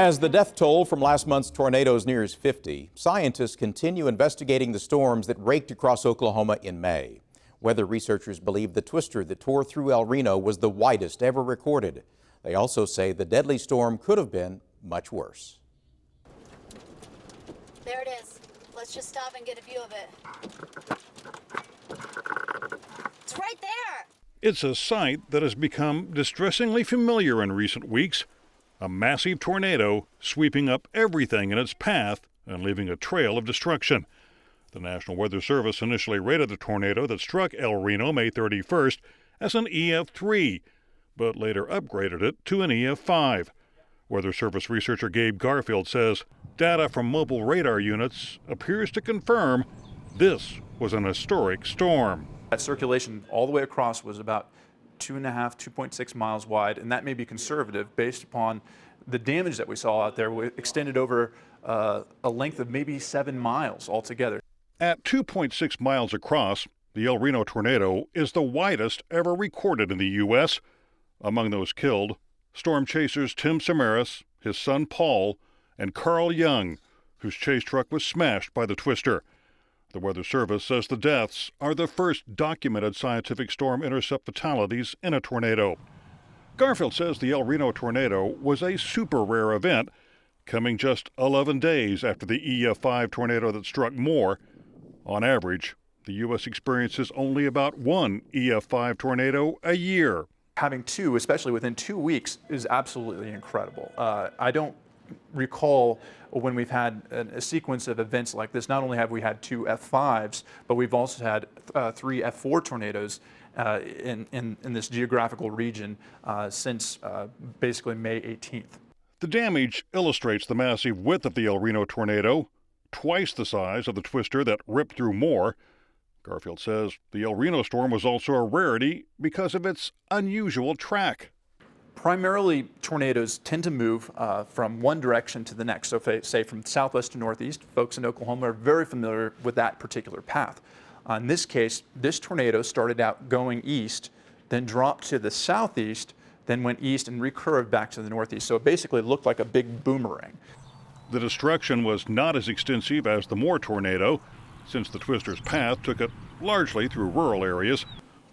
As the death toll from last month's tornadoes nears 50, scientists continue investigating the storms that raked across Oklahoma in May. Weather researchers believe the twister that tore through El Reno was the widest ever recorded. They also say the deadly storm could have been much worse. There it is. Let's just stop and get a view of it. It's right there. It's a sight that has become distressingly familiar in recent weeks. A massive tornado sweeping up everything in its path and leaving a trail of destruction. The National Weather Service initially rated the tornado that struck El Reno May 31st as an EF3, but later upgraded it to an EF5. Weather Service researcher Gabe Garfield says data from mobile radar units appears to confirm this was an historic storm. That circulation all the way across was about 2.6 miles wide, and that may be conservative based upon the damage that we saw out there. We extended over a length of maybe 7 miles altogether. At 2.6 miles across, the El Reno tornado is the widest ever recorded in the U.S. Among those killed, storm chasers Tim Samaras, his son Paul, and Carl Young, whose chase truck was smashed by the twister. The Weather Service says the deaths are the first documented scientific storm intercept fatalities in a tornado. Garfield says the El Reno tornado was a super rare event, coming just 11 days after the EF5 tornado that struck Moore. On average, the U.S. experiences only about one EF5 tornado a year. Having two, especially within 2 weeks, is absolutely incredible. I don't recall when we've had a sequence of events like this. Not only have we had two F5s, but we've also had three F4 tornadoes in this geographical region since basically May 18th. The damage illustrates the massive width of the El Reno tornado, twice the size of the twister that ripped through Moore. Garfield says the El Reno storm was also a rarity because of its unusual track. Primarily, tornadoes tend to move from one direction to the next. So, say from southwest to northeast, folks in Oklahoma are very familiar with that particular path. In this case, this tornado started out going east, then dropped to the southeast, then went east and recurved back to the northeast. So it basically looked like a big boomerang. The destruction was not as extensive as the Moore tornado, since the twister's path took it largely through rural areas.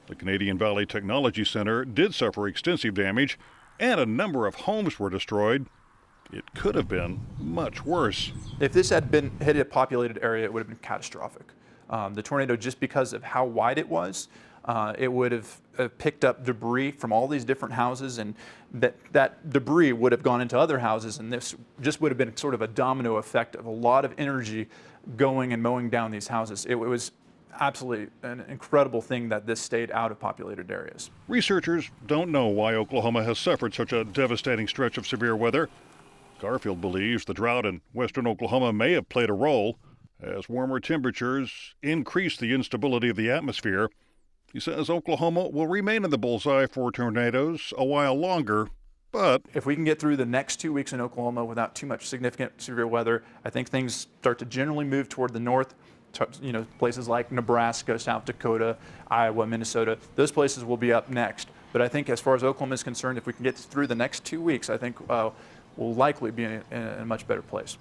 The Canadian Valley Technology Center did suffer extensive damage, and a number of homes were destroyed. It could have been much worse. If this had been hit a populated area, it would have been catastrophic. The tornado, just because of how wide it was, it would have picked up debris from all these different houses, and that debris would have gone into other houses, and this just would have been sort of a domino effect of a lot of energy going and mowing down these houses. It was absolutely an incredible thing that this stayed out of populated areas. Researchers don't know why Oklahoma has suffered such a devastating stretch of severe weather. Garfield believes the drought in western Oklahoma may have played a role, as warmer temperatures increase the instability of the atmosphere. He says Oklahoma will remain in the bullseye for tornadoes a while longer, but if we can get through the next 2 weeks in Oklahoma without too much significant severe weather, I think things start to generally move toward the north. Places like Nebraska, South Dakota, Iowa, Minnesota, those places will be up next. But I think as far as Oklahoma is concerned, if we can get through the next 2 weeks, I think we'll likely be in a much better place.